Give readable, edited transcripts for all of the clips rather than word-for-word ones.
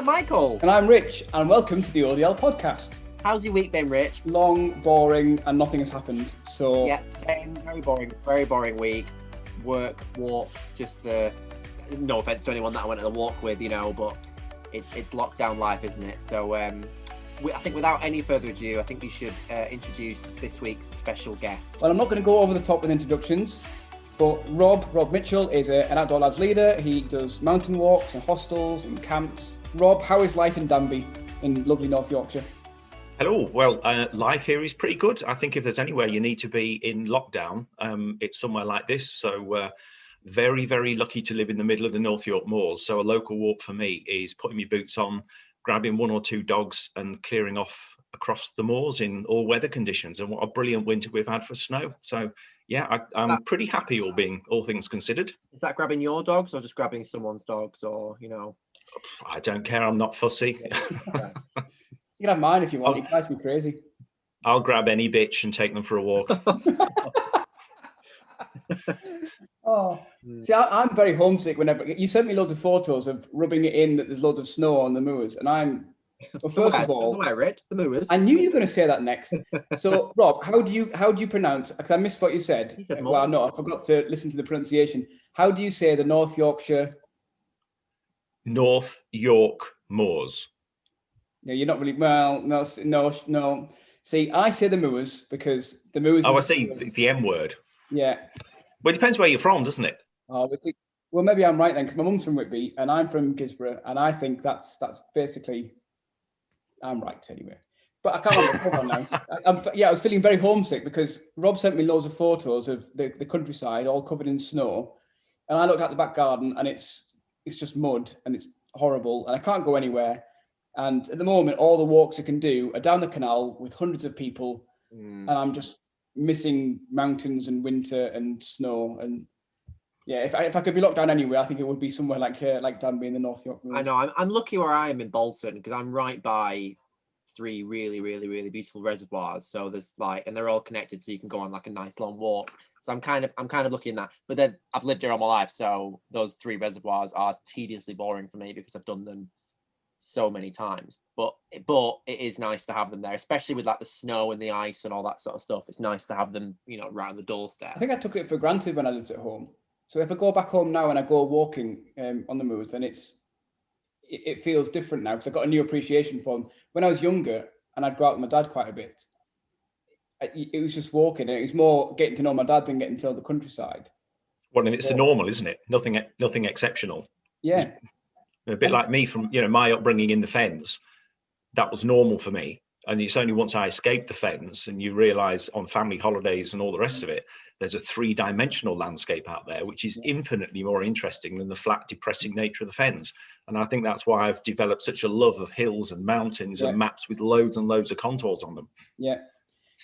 I'm Michael. And I'm Rich, and welcome to the ODL podcast. How's your week been, Rich? Long, boring, and nothing has happened. So yeah, same. Very boring week. Work, walks, just the. No offense to anyone that I went on a walk with, but it's lockdown life, isn't it? So I think without any further ado, I think we should introduce this week's special guest. Well, I'm not going to go over the top with introductions, but Rob Mitchell is an OutdoorLads leader. He does mountain walks and hostels and camps. Rob, how is life in Danby in lovely North Yorkshire? Hello. Well, life here is pretty good. I think if there's anywhere you need to be in lockdown, it's somewhere like this. So very, very lucky to live in the middle of the North York moors. So a local walk for me is putting my boots on, grabbing one or two dogs and clearing off across the moors in all weather conditions. And what a brilliant winter we've had for snow. So yeah, I'm pretty happy all things considered. Is that grabbing your dogs or just grabbing someone's dogs, or I don't care. I'm not fussy. Yeah. You can have mine if you want. It drives me crazy. I'll grab any bitch and take them for a walk. See, I'm very homesick whenever you sent me loads of photos of rubbing it in that there's loads of snow on the moors, and first of all, Rich, the moors. I knew you were going to say that next. So, Rob, how do you pronounce? Because I missed what you said. Well, no, I forgot to listen to the pronunciation. How do you say the North York moors? No, you're not really. Well, no. See, I say the moors because the moors. Oh, I see the M word. Yeah. Well, it depends where you're from, doesn't it? Oh, well, maybe I'm right then, because my mum's from Whitby and I'm from Gisborough, and I think that's basically. I'm right anyway. But I can't remember now. I was feeling very homesick because Rob sent me loads of photos of the countryside, all covered in snow, and I looked at the back garden and it's just mud and it's horrible, and I can't go anywhere. And at the moment, all the walks I can do are down the canal with hundreds of people, and I'm just missing mountains and winter and snow. And yeah, if I could be locked down anywhere, I think it would be somewhere like Danby in the North York moors. I know. I'm lucky where I am in Bolton because I'm right by 3 really, really, really beautiful reservoirs. So there's and they're all connected, so you can go on like a nice long walk. So I'm kind of lucky in that. But then I've lived here all my life, so those 3 reservoirs are tediously boring for me because I've done them so many times, but it is nice to have them there, especially with like the snow and the ice and all that sort of stuff. It's nice to have them, right on the doorstep. I think I took it for granted when I lived at home. So if I go back home now and I go walking on the moors, then it feels different now because I've got a new appreciation for them. When I was younger and I'd go out with my dad quite a bit, it was just walking, and it was more getting to know my dad than getting to know the countryside. Well, and it's the normal, isn't it? Nothing exceptional. Yeah. A bit like me from my upbringing in the Fens, that was normal for me. And it's only once I escaped the Fens and you realise on family holidays and all the rest of it, there's a 3-dimensional landscape out there, which is infinitely more interesting than the flat, depressing nature of the Fens. And I think that's why I've developed such a love of hills and mountains and maps with loads and loads of contours on them. Yeah.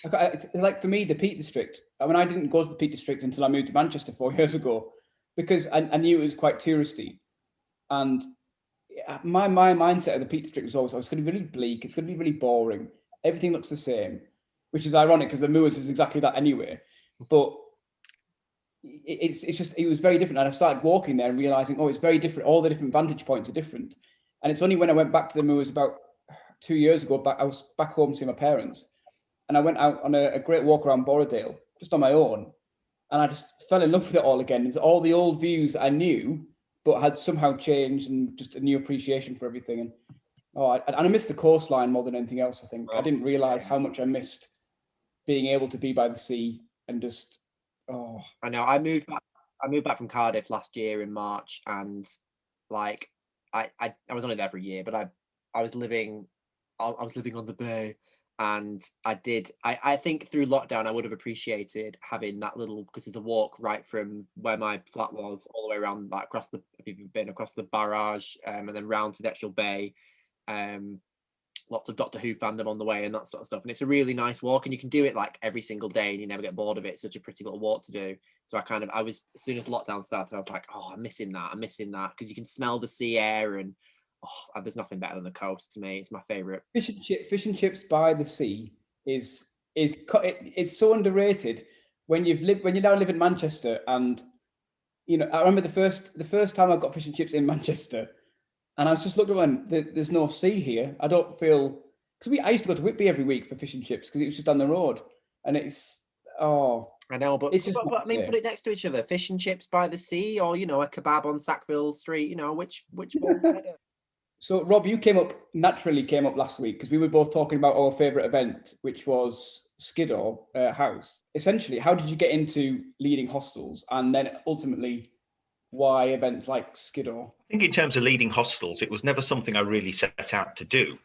It's like for me, the Peak District. I mean, I didn't go to the Peak District until I moved to Manchester 4 years ago because I knew it was quite touristy. And my mindset of the Peak District was always, it's going to be really bleak, it's going to be really boring, everything looks the same, which is ironic because the moors is exactly that anyway. But it was very different, and I started walking there and realizing, it's very different. All the different vantage points are different, and it's only when I went back to the moors about 2 years ago. I was back home seeing my parents, and I went out on a great walk around Borrowdale just on my own, and I just fell in love with it all again. It's all the old views I knew, but had somehow changed, and just a new appreciation for everything. And I missed the coastline more than anything else. I think I didn't realize how much I missed being able to be by the sea and just. I know. I moved back from Cardiff last year in March, and I was only there for a year, but I was living on the bay. And I think through lockdown, I would have appreciated having that little, because there's a walk right from where my flat was all the way around, like across the barrage, and then round to the actual bay. Lots of Doctor Who fandom on the way and that sort of stuff. And it's a really nice walk, and you can do it like every single day and you never get bored of it. It's such a pretty little walk to do. So I was, as soon as lockdown started, I was like, I'm missing that, because you can smell the sea air, and there's nothing better than the coast to me. It's my favorite. Fish and chips by the sea is so underrated when you now live in Manchester. And I remember the first time I got fish and chips in Manchester, And I was just looking and there's no sea here. I don't feel, because I used to go to Whitby every week for fish and chips because it was just down the road, and it's I know, but, it's just but I mean, put it next to each other: fish and chips by the sea, or a kebab on Sackville Street. Which one's better? So Rob, you naturally came up last week because we were both talking about our favourite event, which was Skiddaw House. Essentially, how did you get into leading hostels, and then ultimately why events like Skiddaw? I think in terms of leading hostels, it was never something I really set out to do.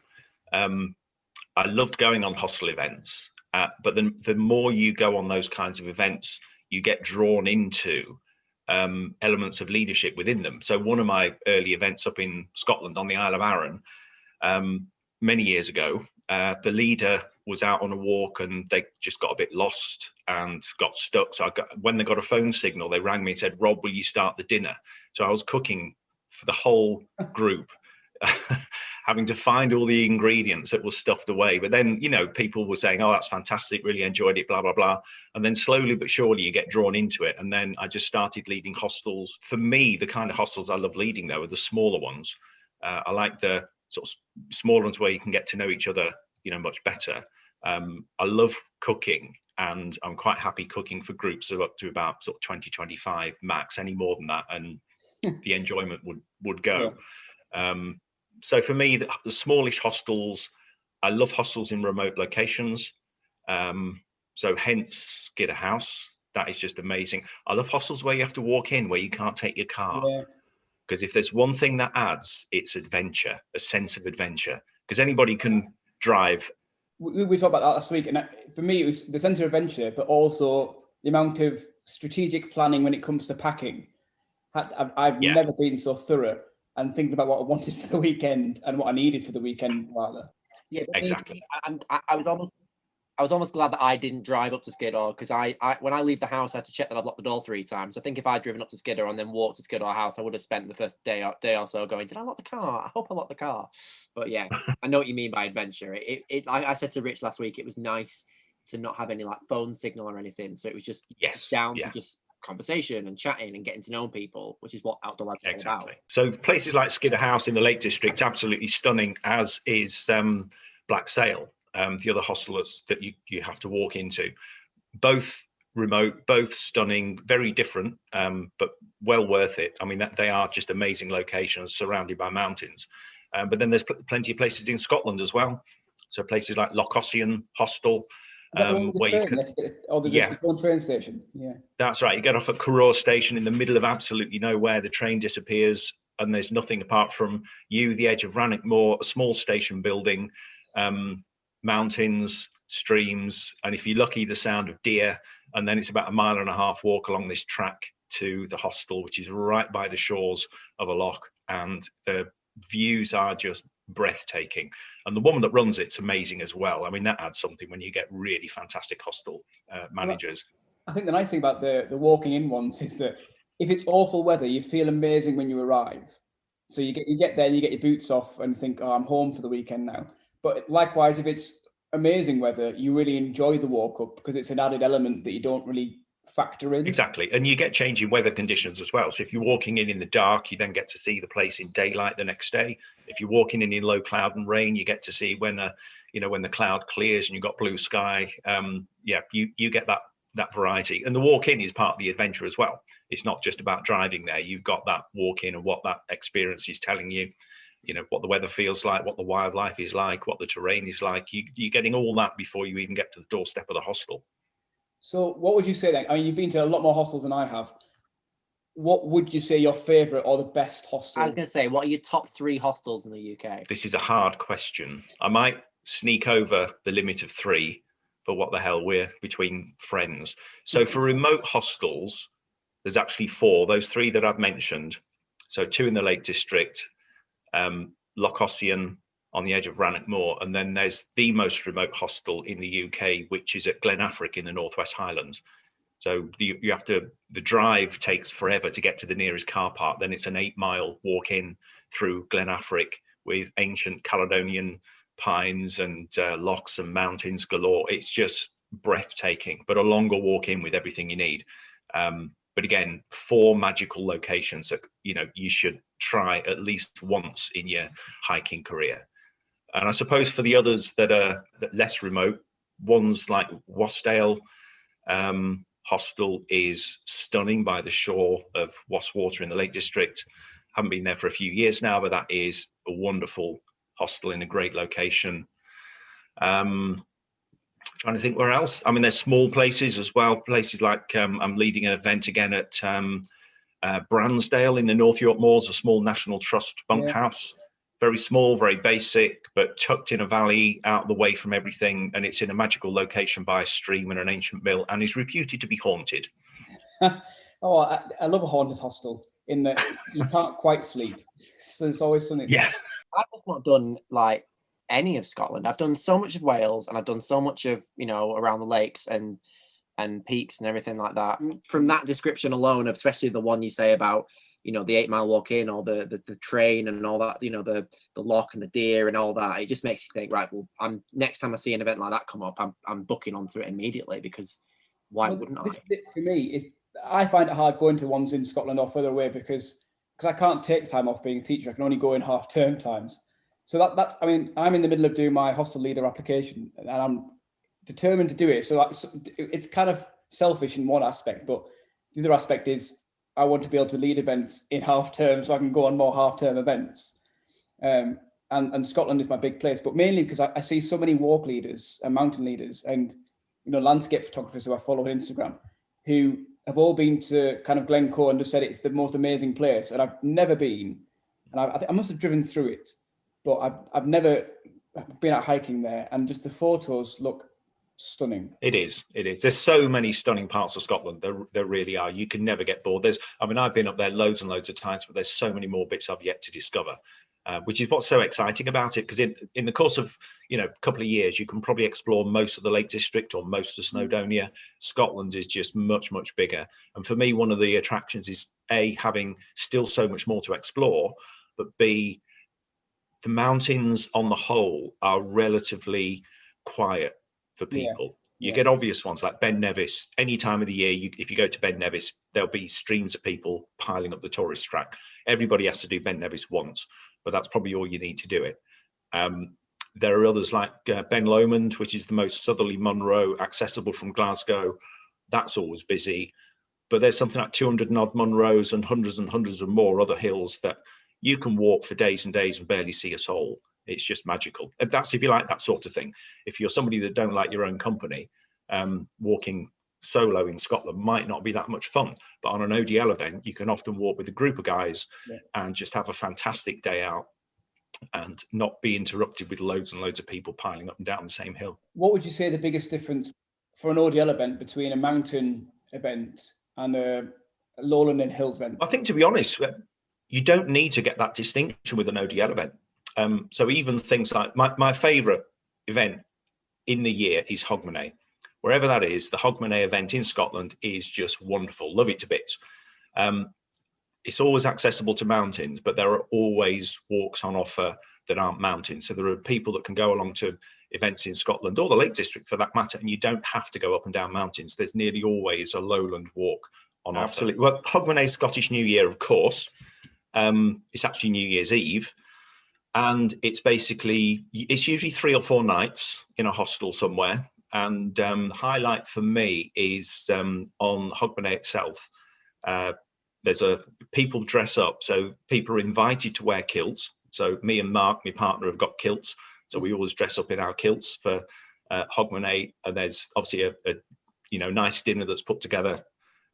I loved going on hostel events, but the more you go on those kinds of events, you get drawn into elements of leadership within them. So one of my early events up in Scotland on the Isle of Arran, many years ago, the leader was out on a walk and they just got a bit lost and got stuck. So when they got a phone signal, they rang me and said, "Rob, will you start the dinner?" So I was cooking for the whole group, having to find all the ingredients that were stuffed away. But then, people were saying, "Oh, that's fantastic, really enjoyed it, blah, blah, blah." And then slowly but surely you get drawn into it. And then I just started leading hostels. For me, the kind of hostels I love leading, though, are the smaller ones. I like the sort of smaller ones where you can get to know each other, much better. I love cooking, and I'm quite happy cooking for groups of up to about sort of 20, 25 max. Any more than that, and the enjoyment would go. Yeah. So for me, the smallish hostels, I love hostels in remote locations. So hence Skiddaw House. That is just amazing. I love hostels where you have to walk in, where you can't take your car. Because if there's one thing that adds, it's adventure, a sense of adventure. Because anybody can drive. We talked about that last week, and for me, it was the sense of adventure, but also the amount of strategic planning when it comes to packing. I've never been so thorough and thinking about what I wanted for the weekend and what I needed for the weekend, rather. Yeah, exactly. I was almost glad that I didn't drive up to Skiddaw, because I when I leave the house, I have to check that I've locked the door 3 times. I think if I'd driven up to Skiddaw and then walked to Skiddaw House, I would have spent the first day or so going, "Did I lock the car? I hope I locked the car." But yeah, I know what you mean by adventure. I said to Rich last week, it was nice to not have any phone signal or anything, so it was just down to just conversation and chatting and getting to know people, which is what OutdoorLads is all about. So places like Skiddaw House in the Lake District, absolutely stunning, as is Black Sail, the other hostel that you have to walk into. Both remote, both stunning, very different, but well worth it. I mean, they are just amazing locations surrounded by mountains. But then there's plenty of places in Scotland as well. So places like Lochossian Hostel, where you can, there's a train station. Yeah, that's right. You get off at Carraw Station in the middle of absolutely nowhere. The train disappears, and there's nothing apart from you, the edge of Rannoch Moor, a small station building, mountains, streams, and if you're lucky, the sound of deer. And then it's about 1.5 mile walk along this track to the hostel, which is right by the shores of a loch, and the views are just breathtaking. And the woman that runs it's amazing as well. I mean, that adds something when you get really fantastic hostel managers. I think the nice thing about the walking in ones is that if it's awful weather, you feel amazing when you arrive. So you get there, you get your boots off and think, "Oh, I'm home for the weekend now." But likewise, if it's amazing weather, you really enjoy the walk up because it's an added element that you don't really factor in. Exactly. And you get changing weather conditions as well. So if you're walking in the dark, you then get to see the place in daylight the next day. If you're walking in low cloud and rain, you get to see when the cloud clears and you've got blue sky. You get that variety. And the walk in is part of the adventure as well. It's not just about driving there. You've got that walk in and what that experience is telling you. What the weather feels like, what the wildlife is like, what the terrain is like. You're getting all that before you even get to the doorstep of the hostel. So what would you say then? I mean, you've been to a lot more hostels than I have. What would you say your favourite or the best hostel? I was going to say, what are your top 3 hostels in the UK? This is a hard question. I might sneak over the limit of 3, but what the hell, we're between friends. So for remote hostels, there's actually 4. Those 3 that I've mentioned. So 2 in the Lake District, Lochossian on the edge of Rannoch Moor, and then there's the most remote hostel in the UK, which is at Glen Affric in the Northwest Highlands. So you have to, the drive takes forever to get to the nearest car park. Then it's an 8-mile walk in through Glen Affric with ancient Caledonian pines and lochs and mountains galore. It's just breathtaking, but a longer walk in with everything you need. But again, 4 magical locations that, you know, you should try at least once in your hiking career. And I suppose for the others that are less remote, ones like Wasdale, hostel is stunning by the shore of Waswater in the Lake District. Haven't been there for a few years now, but that is a wonderful hostel in a great location. Trying to think where else. I mean, there's small places as well. Places like I'm leading an event again at Bransdale in the North York Moors, a small National Trust bunkhouse. Very small, very basic, but tucked in a valley out the way from everything. And it's in a magical location by a stream and an ancient mill, and is reputed to be haunted. Oh, I love a haunted hostel in that you can't quite sleep. So there's always something. Yeah. I've not done like any of Scotland. I've done so much of Wales, and I've done so much of, you know, around the lakes and peaks and everything like that. From that description alone, especially the one you say about, you know, the 8 Mile Walk in, or the train and all that, you know, the loch and the deer and all that, it just makes you think, right, well, next time I see an event like that come up, I'm booking onto it immediately, because why wouldn't I? This for me is, I find it hard going to ones in Scotland or further away because I can't take time off being a teacher. I can only go in half-term times. So that's, I mean, I'm in the middle of doing my hostel leader application, and I'm determined to do it. So it's kind of selfish in one aspect, but the other aspect is I want to be able to lead events in half-term so I can go on more half-term events. And Scotland is my big place, but mainly because I see so many walk leaders and mountain leaders and, you know, landscape photographers who I follow on Instagram, who have all been to kind of Glencoe and just said it's the most amazing place. And I've never been, and I must have driven through it, but I've never been out hiking there, and just the photos look stunning. It is. There's so many stunning parts of Scotland. There really are. You can never get bored. I've been up there loads and loads of times, but there's so many more bits I've yet to discover, which is what's so exciting about it. Because in the course of, you know, a couple of years, you can probably explore most of the Lake District or most of Snowdonia. Scotland is just much, much bigger. And for me, one of the attractions is A, having still so much more to explore, but B, the mountains on the whole are relatively quiet for people. You get obvious ones like Ben Nevis. Any time of the year, if you go to Ben Nevis, there'll be streams of people piling up the tourist track. Everybody has to do Ben Nevis once, but that's probably all you need to do it. There are others like Ben Lomond, which is the most southerly Munro, accessible from Glasgow. That's always busy. But there's something like 200 and odd Munros and hundreds of more other hills that you can walk for days and days and barely see a soul. It's just magical. And that's if you like that sort of thing. If you're somebody that don't like your own company, walking solo in Scotland might not be that much fun. But on an ODL event, you can often walk with a group of guys and just have a fantastic day out and not be interrupted with loads and loads of people piling up and down the same hill. What would you say the biggest difference for an ODL event between a mountain event and a lowland and hills event? I think, to be honest, you don't need to get that distinction with an ODL event. So even things like my favourite event in the year is Hogmanay. Wherever that is, the Hogmanay event in Scotland is just wonderful. Love it to bits. It's always accessible to mountains, but there are always walks on offer that aren't mountains. So there are people that can go along to events in Scotland or the Lake District for that matter, and you don't have to go up and down mountains. There's nearly always a lowland walk on offer. Absolutely. Well, Hogmanay Scottish New Year, of course. It's actually New Year's Eve. And it's usually 3 or 4 nights in a hostel somewhere. And the highlight for me is on Hogmanay itself. People dress up. So people are invited to wear kilts. So me and Mark, my partner, have got kilts. So we always dress up in our kilts for Hogmanay. And there's obviously a nice dinner that's put together.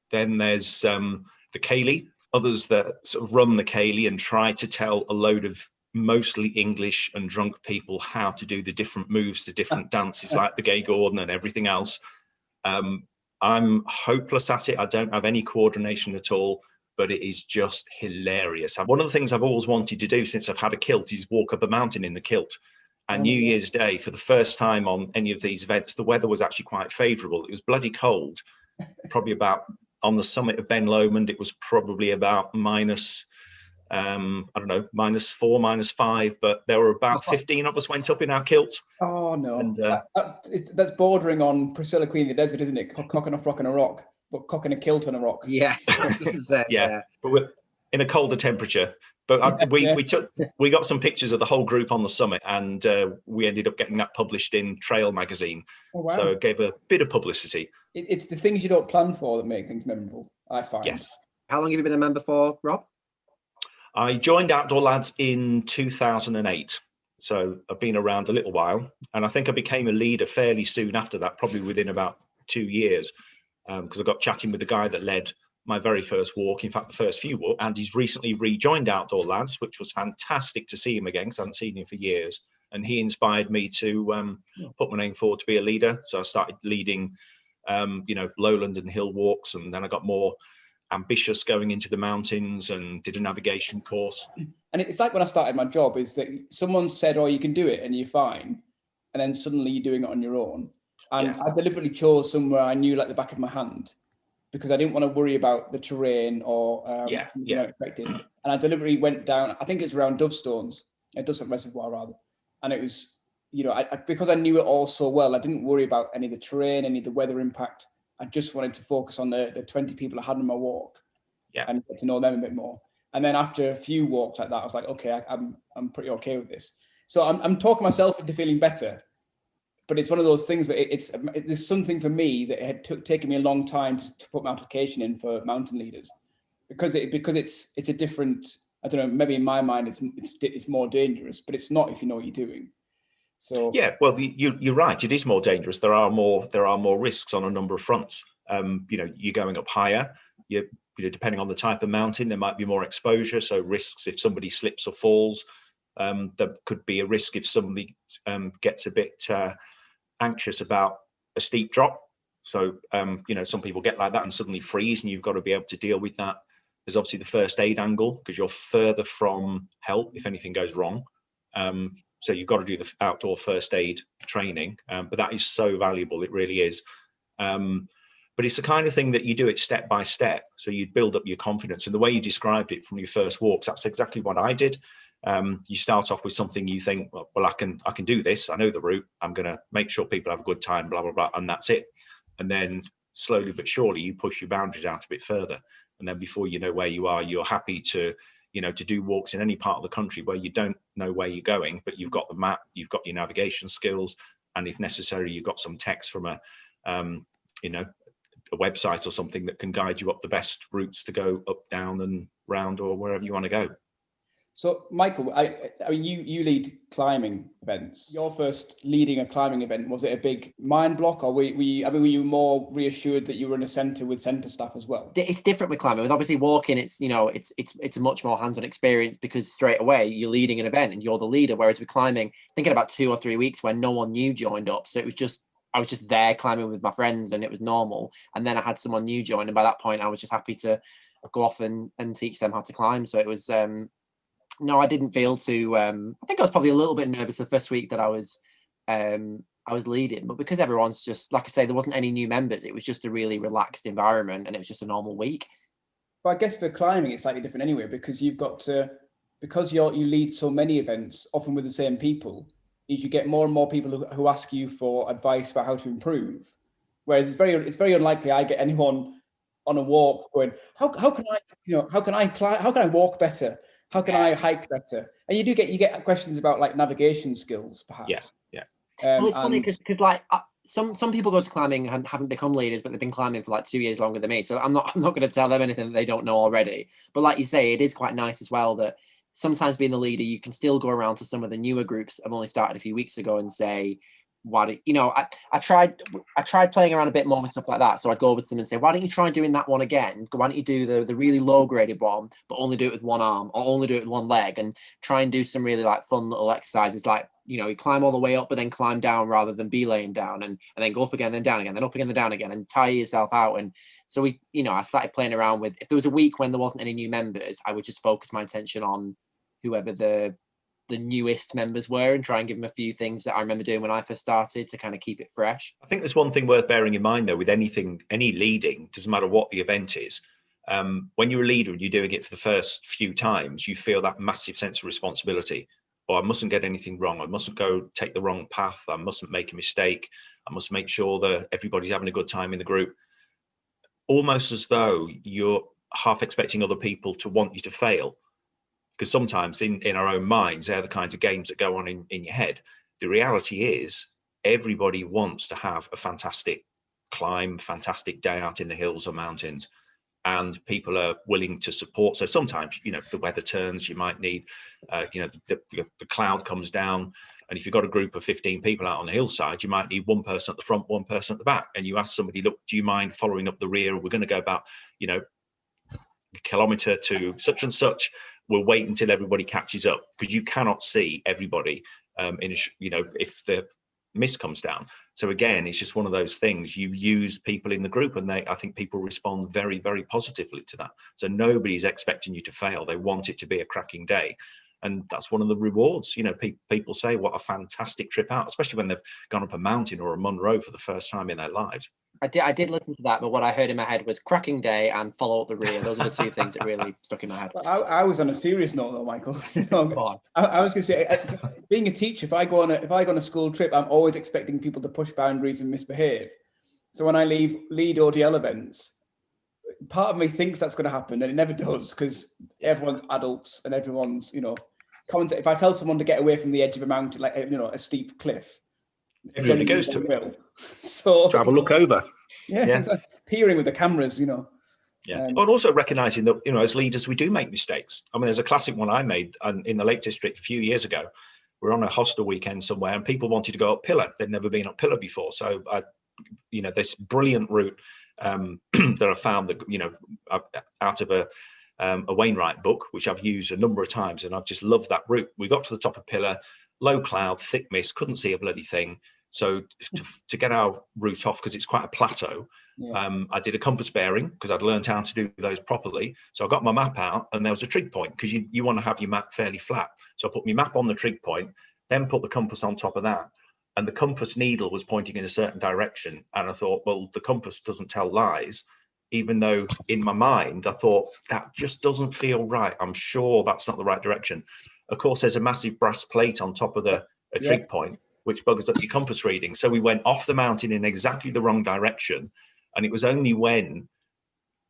Then there's the Ceilidh, others that sort of run the Ceilidh and try to tell a load of mostly English and drunk people how to do the different moves to different dances like the Gay Gordon and everything else. I'm hopeless at it. I don't have any coordination at all, but it is just hilarious. One of the things I've always wanted to do since I've had a kilt is walk up a mountain in the kilt. And New Year's Day, for the first time on any of these events, the weather was actually quite favourable. It was bloody cold, probably about, on the summit of Ben Lomond, it was probably about -4, -5, but there were about 15 of us went up in our kilts. Oh no, and, that's bordering on Priscilla, Queen of the Desert, isn't it? Cock and a Rock and a Rock. but cocking a kilt on a rock. Yeah. Yeah, but we're in a colder temperature. But we got some pictures of the whole group on the summit, and we ended up getting that published in Trail magazine. Oh, wow. So it gave a bit of publicity. It's the things you don't plan for that make things memorable, I find. Yes. How long have you been a member for, Rob? I joined Outdoor Lads in 2008. So I've been around a little while, and I think I became a leader fairly soon after that, probably within about 2 years, because I got chatting with the guy that led my very first walk, in fact, the first few walks, and he's recently rejoined Outdoor Lads, which was fantastic to see him again, because I hadn't seen him for years. And he inspired me to put my name forward to be a leader. So I started leading, lowland and hill walks, and then I got more ambitious going into the mountains and did a navigation course. And it's like when I started my job, is that someone said, oh, you can do it and you're fine, and then suddenly you're doing it on your own. And I deliberately chose somewhere I knew like the back of my hand, because I didn't want to worry about the terrain or expected. And I deliberately went down, I think it's around Dovestones, Dovestone Reservoir rather, and it was, because I knew it all so well, I didn't worry about any of the terrain, any of the weather impact. I just wanted to focus on the 20 people I had on my walk, and get to know them a bit more. And then after a few walks like that, I was like, okay, I'm pretty okay with this. So I'm talking myself into feeling better, but it's one of those things where there's something for me that had taken me a long time to put my application in for mountain leaders, because it's a different, I don't know, maybe in my mind it's more dangerous, but it's not if you know what you're doing. So yeah, well, you're right. It is more dangerous. There are more risks on a number of fronts. You're going up higher. Depending on the type of mountain, there might be more exposure. So risks if somebody slips or falls. There could be a risk if somebody gets a bit anxious about a steep drop. So some people get like that and suddenly freeze, and you've got to be able to deal with that. There's obviously the first aid angle, because you're further from help if anything goes wrong. So you've got to do the outdoor first aid training, but that is so valuable. It really is. But it's the kind of thing that you do it step by step. So you build up your confidence. And the way you described it from your first walks, that's exactly what I did. You start off with something you think, well, I can do this. I know the route. I'm going to make sure people have a good time, blah, blah, blah. And that's it. And then slowly but surely you push your boundaries out a bit further. And then before you know where you are, you're happy to do walks in any part of the country where you don't know where you're going, but you've got the map, you've got your navigation skills, and if necessary, you've got some text from a website or something that can guide you up the best routes to go up, down, and round, or wherever you want to go. So, Michael, I mean, you lead climbing events. Your first leading a climbing event, was it a big mind block, or were you more reassured that you were in a centre with centre staff as well? It's different with climbing. With obviously walking, it's a much more hands-on experience, because straight away you're leading an event and you're the leader. Whereas with climbing, thinking about 2 or 3 weeks when no one new joined up, so I was just there climbing with my friends and it was normal. And then I had someone new join, and by that point I was just happy to go off and teach them how to climb. So it was no, I didn't feel too. I think I was probably a little bit nervous the first week that I was leading, but because everyone's just, like I say, there wasn't any new members. It was just a really relaxed environment, and it was just a normal week. But I guess for climbing, it's slightly different anyway, because you lead so many events, often with the same people. Is you get more and more people who ask you for advice about how to improve. Whereas it's very unlikely I get anyone on a walk going, how can I walk better? How can I hike better? And you get questions about like navigation skills, perhaps. Yeah. Well, it's funny because like some people go to climbing and haven't become leaders, but they've been climbing for like 2 years longer than me. So I'm not going to tell them anything that they don't know already. But like you say, it is quite nice as well that sometimes being the leader, you can still go around to some of the newer groups that have only started a few weeks ago and say, I tried playing around a bit more with stuff like that. So I'd go over to them and say, why don't you try doing that one again? Why don't you do the really low graded one, but only do it with one arm, or only do it with one leg, and try and do some really like fun little exercises, like, you climb all the way up, but then climb down rather than be laying down, and then go up again, then down again, then up again, then down again, and tire yourself out. And so I started playing around with, if there was a week when there wasn't any new members, I would just focus my attention on whoever the newest members were, and try and give them a few things that I remember doing when I first started to kind of keep it fresh. I think there's one thing worth bearing in mind though, with any leading, doesn't matter what the event is. When you're a leader and you're doing it for the first few times, you feel that massive sense of responsibility. I mustn't get anything wrong. I mustn't go take the wrong path. I mustn't make a mistake. I must make sure that everybody's having a good time in the group. almost as though you're half expecting other people to want you to fail. Because sometimes in our own minds, they're the kinds of games that go on in your head. The reality is everybody wants to have a fantastic climb, fantastic day out in the hills or mountains, and people are willing to support. So sometimes, you know, if the weather turns, you might need, you know, the cloud comes down. And if you've got a group of 15 people out on the hillside, you might need one person at the front, one person at the back. And you ask somebody, look, do you mind following up the rear? We're going to go about, you know, a kilometre to such and such. We'll wait until everybody catches up, because you cannot see everybody you know, if the mist comes down. So again, it's just one of those things. You use people in the group, and I think people respond very, very positively to that. So nobody's expecting you to fail. They want it to be a cracking day. And that's one of the rewards. You know, people say, what a fantastic trip out, especially when they've gone up a mountain or a Munro for the first time in their lives. I did listen to that, but what I heard in my head was cracking day and follow up the rear. Those are the two things that really stuck in my head. I was on a serious note though, Michael. I was going to say, being a teacher, if I go on a school trip, I'm always expecting people to push boundaries and misbehave. So when I lead ODL events, part of me thinks that's going to happen, and it never does, because everyone's adults and everyone's, you know, if I tell someone to get away from the edge of a mountain, like, you know, a steep cliff, everybody goes to it. So to have a look over. Yeah. It's like peering with the cameras, you know. Yeah, but also recognizing that, you know, as leaders, we do make mistakes. I mean, there's a classic one I made in the Lake District a few years ago. We're on a hostel weekend somewhere, and people wanted to go up Pillar. They'd never been up Pillar before. So you know, this brilliant route that I found, that, you know, out of a Wainwright book, which I've used a number of times, and I've just loved that route. We got to the top of Pillar, low cloud, thick mist, couldn't see a bloody thing. So to get our route off, because it's quite a plateau, I did a compass bearing, because I'd learned how to do those properly. So I got my map out, and there was a trig point, because you want to have your map fairly flat. So I put my map on the trig point, then put the compass on top of that. And the compass needle was pointing in a certain direction. And I thought, well, the compass doesn't tell lies, even though in my mind, I thought, that just doesn't feel right. I'm sure that's not the right direction. Of course, there's a massive brass plate on top of a trig point, which buggers up your compass reading. So we went off the mountain in exactly the wrong direction. And it was only when,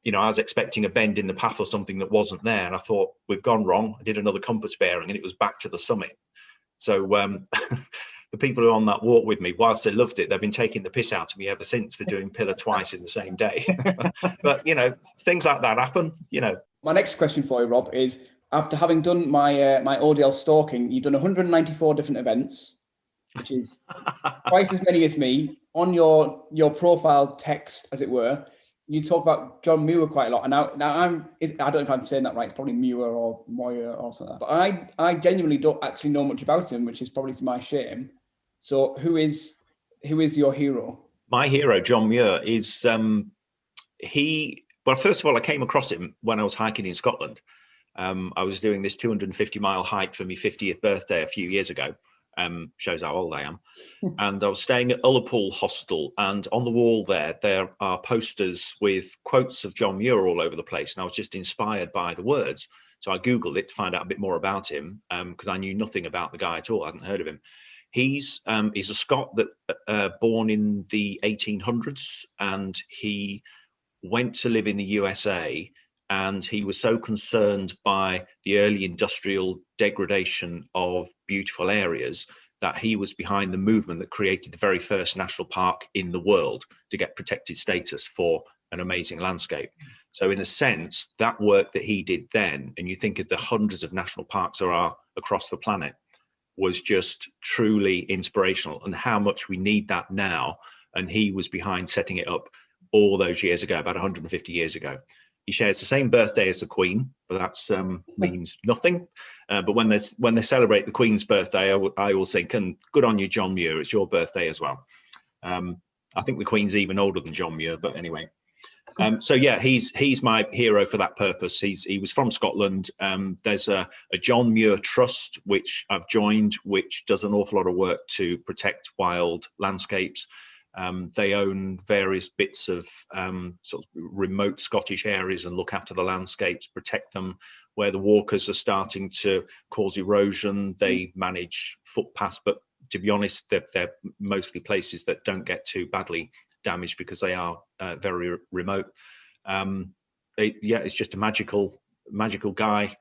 you know, I was expecting a bend in the path or something that wasn't there. And I thought, we've gone wrong. I did another compass bearing, and it was back to the summit. So the people who are on that walk with me, whilst they loved it, they've been taking the piss out of me ever since for doing Pillar twice in the same day. But, you know, things like that happen, you know. My next question for you, Rob, is after having done my my ODL stalking, you've done 194 different events, which is twice as many as me. On your profile text, as it were, you talk about John Muir quite a lot. And now I don't know if I'm saying that right. It's probably Muir or Moyer or something like that. But I genuinely don't actually know much about him, which is probably to my shame. So who is your hero? My hero, John Muir, is well, first of all, I came across him when I was hiking in Scotland. I was doing this 250-mile hike for my 50th birthday a few years ago. Shows how old I am. And I was staying at Ullapool Hostel, and on the wall there are posters with quotes of John Muir all over the place. And I was just inspired by the words. So I Googled it to find out a bit more about him, because I knew nothing about the guy at all. I hadn't heard of him. He's a Scot that born in the 1800s, and he went to live in the USA. And he was so concerned by the early industrial degradation of beautiful areas that he was behind the movement that created the very first national park in the world to get protected status for an amazing landscape. So in a sense, that work that he did then, and you think of the hundreds of national parks there are across the planet, was just truly inspirational, and how much we need that now. And he was behind setting it up all those years ago, about 150 years ago. He shares the same birthday as the Queen, but that means nothing. But when they celebrate the Queen's birthday, I always think, and good on you, John Muir, it's your birthday as well. I think the Queen's even older than John Muir, but anyway. So yeah, he's my hero for that purpose. He was from Scotland. There's a John Muir Trust, which I've joined, which does an awful lot of work to protect wild landscapes. They own various bits of sort of remote Scottish areas and look after the landscapes, protect them. Where the walkers are starting to cause erosion, they manage footpaths. But to be honest, they're mostly places that don't get too badly damaged because they are very remote. It's just a magical guy,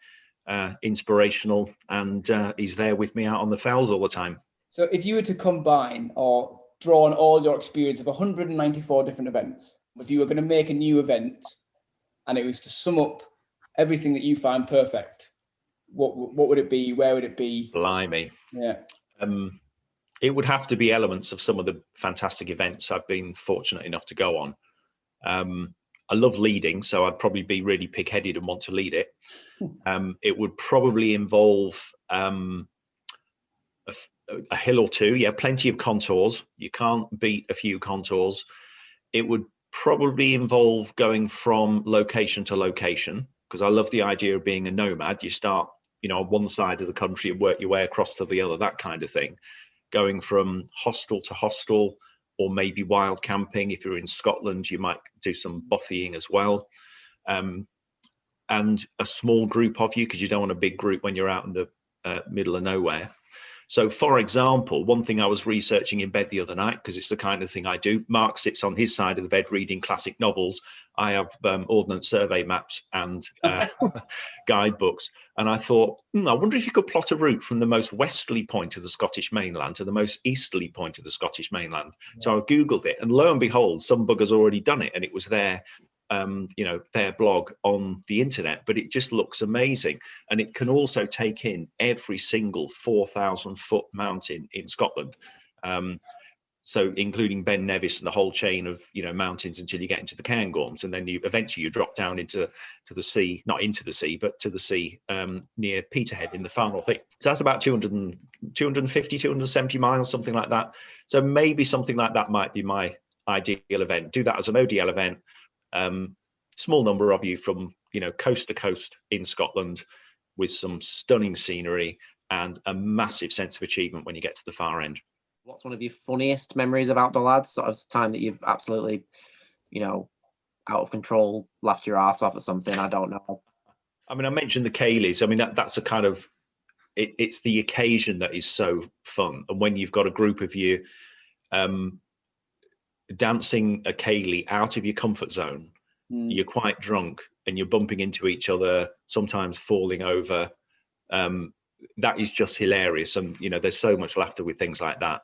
inspirational, and he's there with me out on the fells all the time. So if you were to combine or draw on all your experience of 194 different events, if you were going to make a new event and it was to sum up everything that you find perfect, what would it be? Where would it be? Blimey. Yeah. It would have to be elements of some of the fantastic events I've been fortunate enough to go on. I love leading, so I'd probably be really pig-headed and want to lead it. It would probably involve a hill or two. Yeah, plenty of contours. You can't beat a few contours. It would probably involve going from location to location, because I love the idea of being a nomad. You start, on one side of the country and work your way across to the other, that kind of thing. Going from hostel to hostel, or maybe wild camping. If you're in Scotland, you might do some bothying as well. And a small group of you, because you don't want a big group when you're out in the middle of nowhere. So, for example, one thing I was researching in bed the other night, because it's the kind of thing I do. Mark sits on his side of the bed reading classic novels. I have Ordnance Survey maps and guidebooks. And I thought, I wonder if you could plot a route from the most westerly point of the Scottish mainland to the most easterly point of the Scottish mainland. Yeah. So I Googled it, and lo and behold, some bugger's already done it, and it was there. Their blog on the internet, but it just looks amazing. And it can also take in every single 4,000-foot mountain in Scotland. So including Ben Nevis and the whole chain of, mountains until you get into the Cairngorms. And then you eventually drop down into the sea, not into the sea, but to the sea near Peterhead in the far north. So that's about 250, 270 miles, something like that. So maybe something like that might be my ideal event. Do that as an ODL event. Small number of you from coast to coast in Scotland, with some stunning scenery and a massive sense of achievement when you get to the far end. What's one of your funniest memories of Outdoor Lads? Sort of time that you've absolutely, out of control, laughed your ass off at something? I don't know. I mean, I mentioned the Cayleys. I mean, that's a kind of, it's the occasion that is so fun. And when you've got a group of you, dancing a Cayley out of your comfort zone, you're quite drunk and you're bumping into each other, sometimes falling over. That is just hilarious. And, there's so much laughter with things like that.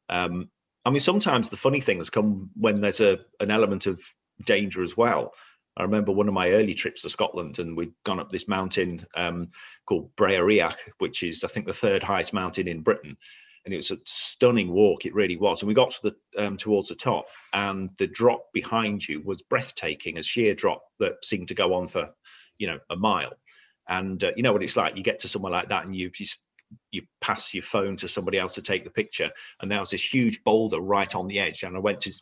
I mean, sometimes the funny things come when there's an element of danger as well. I remember one of my early trips to Scotland, and we'd gone up this mountain called Breariach, which is, I think, the third highest mountain in Britain. And it was a stunning walk, it really was. And we got to the towards the top, and the drop behind you was breathtaking, a sheer drop that seemed to go on for, a mile. And you know what it's like. You get to somewhere like that, and you pass your phone to somebody else to take the picture, and there was this huge boulder right on the edge, and I went to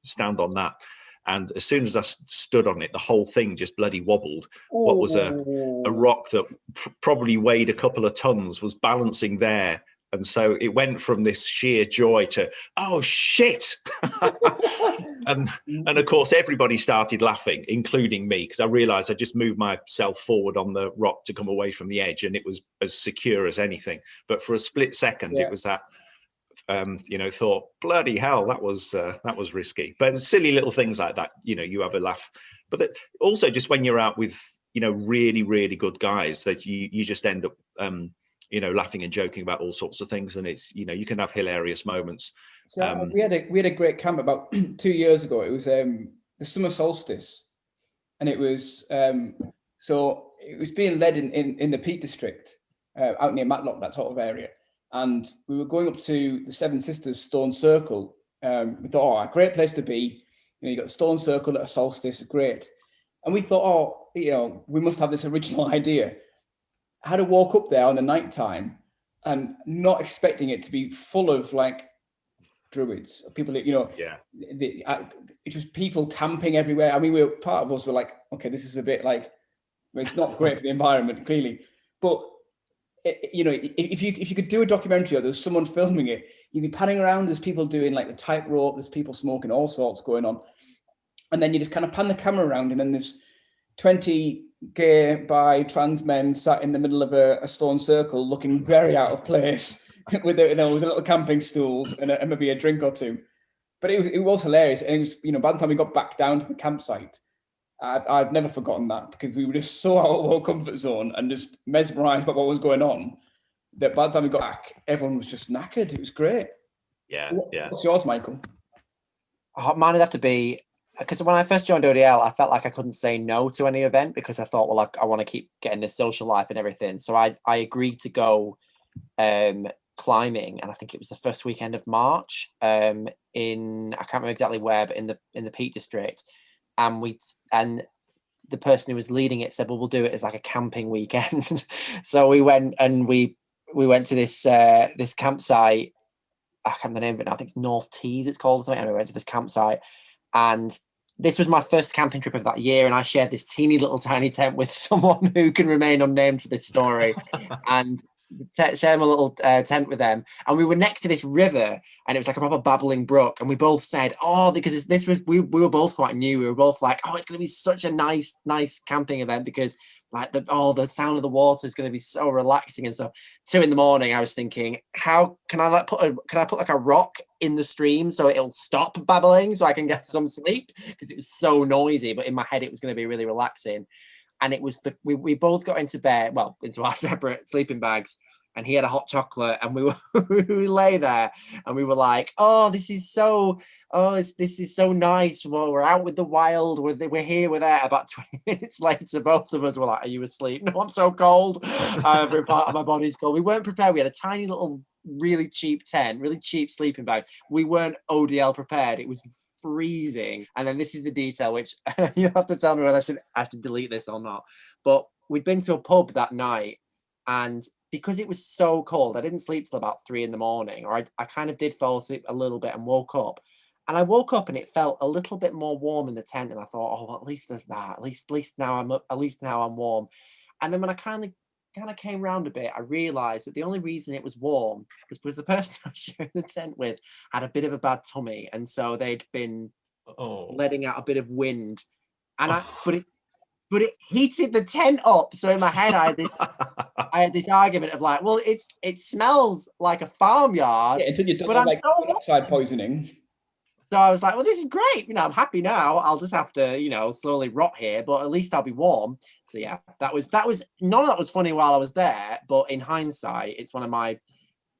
stand on that. And as soon as I stood on it, the whole thing just bloody wobbled. What was a rock that probably weighed a couple of tons was balancing there. And so it went from this sheer joy to, oh, shit. and of course, everybody started laughing, including me, because I realized I just moved myself forward on the rock to come away from the edge, and it was as secure as anything. But for a split second, it was that, thought, bloody hell, that was risky. But silly little things like that, you have a laugh. But also just when you're out with, really, really good guys, that you just end up, laughing and joking about all sorts of things, and it's you can have hilarious moments. So we had a great camp about 2 years ago. It was the summer solstice, and it was so it was being led in the Peak District, out near Matlock, that sort of area, and we were going up to the Seven Sisters Stone Circle. We thought, a great place to be. You got the Stone Circle at a solstice, great, and we thought, we must have this original idea. Had to walk up there on the night time, and not expecting it to be full of like druids, people that it was people camping everywhere. I mean, part of us were like, okay, this is a bit like, it's not great for the environment, clearly, but if you could do a documentary or there's someone filming it, you'd be panning around, there's people doing like the tightrope, there's people smoking, all sorts going on, and then you just kind of pan the camera around, and then there's 20 gay bi trans men sat in the middle of a stone circle looking very out of place with the little camping stools and maybe a drink or two. But it was hilarious. And it was, by the time we got back down to the campsite, I've never forgotten that, because we were just so out of our comfort zone and just mesmerised by what was going on, that by the time we got back, everyone was just knackered. It was great. Yeah. What's yours, Michael? Mine would have to be, because when I first joined ODL, I felt like I couldn't say no to any event, because I thought, well, I want to keep getting this social life and everything. So I agreed to go climbing, and I think it was the first weekend of March, in, I can't remember exactly where, but in the Peak District. And the person who was leading it said, well, we'll do it as like a camping weekend. So we went, and we went to this campsite. I can't remember the name of it now. I think it's North Tees, it's called, or something. Anyway, we went to this campsite, and this was my first camping trip of that year, and I shared this teeny little tiny tent with someone who can remain unnamed for this story, and shared my little tent with them. And we were next to this river, and it was like a proper babbling brook, and we both said, oh, because we were both quite new, we were both like, oh, it's going to be such a nice camping event, because like the sound of the water is going to be so relaxing and stuff. 2 a.m, I was thinking, how can I put like a rock in the stream so it'll stop babbling so I can get some sleep, because it was so noisy, but in my head it was going to be really relaxing. And it was we both got into bed, well, into our separate sleeping bags, and he had a hot chocolate, and we lay there, and we were like, oh, this is so nice. Well, we're out with the wild, we're here, we're there. About 20 minutes later, both of us were like, are you asleep? No, I'm so cold. Every part of my body's cold. We weren't prepared. We had a tiny little, really cheap tent, really cheap sleeping bags. We weren't ODL prepared. It was freezing. And then this is the detail, which you have to tell me whether I should delete this or not. But we'd been to a pub that night, and because it was so cold, I didn't sleep till about 3 a.m, or I kind of did fall asleep a little bit and woke up. And I woke up and it felt a little bit more warm in the tent, and I thought, oh, well, at least there's that. At least now I'm warm. And then when I kind of came round a bit, I realized that the only reason it was warm was because the person I was sharing the tent with had a bit of a bad tummy, and so they'd been letting out a bit of wind, and but it heated the tent up. So in my head, I had this argument of like, well, it smells like a farmyard, until you don't but I'm like monoxide poisoning. So I was like, well, this is great. I'm happy now. I'll just have to, slowly rot here, but at least I'll be warm. So yeah, that was none of that was funny while I was there. But in hindsight, it's one of my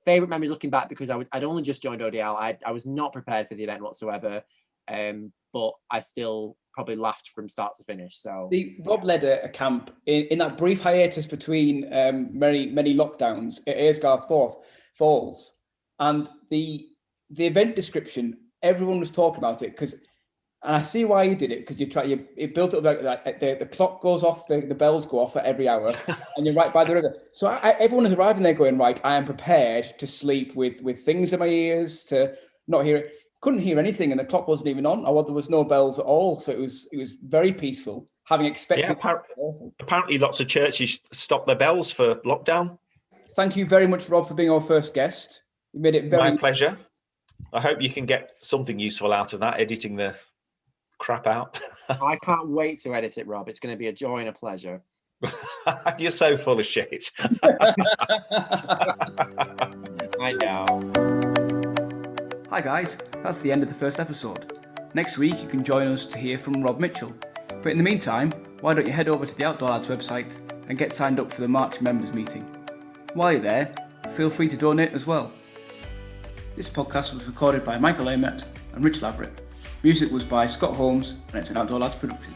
favorite memories looking back, because I'd only just joined ODL. I was not prepared for the event whatsoever. But I still probably laughed from start to finish. So Rob led a camp in that brief hiatus between many lockdowns at Aysgarth Falls, and the event description, everyone was talking about it, because, and I see why you did it, because it built up like the clock goes off, the bells go off at every hour, and you're right by the river. So everyone is arriving there going, right, I am prepared to sleep with things in my ears, to not hear it. Couldn't hear anything, and the clock wasn't even on, or there was no bells at all. So it was very peaceful, having expected. Yeah, apparently lots of churches stopped their bells for lockdown. Thank you very much, Rob, for being our first guest. You made it very... My pleasure. I hope you can get something useful out of that, editing the crap out. I can't wait to edit it, Rob. It's going to be a joy and a pleasure. You're so full of shit. I know. Hi guys, that's the end of the first episode. Next week you can join us to hear from Rob Mitchell. But in the meantime, why don't you head over to the OutdoorLads website and get signed up for the March members meeting. While you're there, feel free to donate as well. This podcast was recorded by Michael Amett and Rich Laverick. Music was by Scott Holmes, and it's an OutdoorLads production.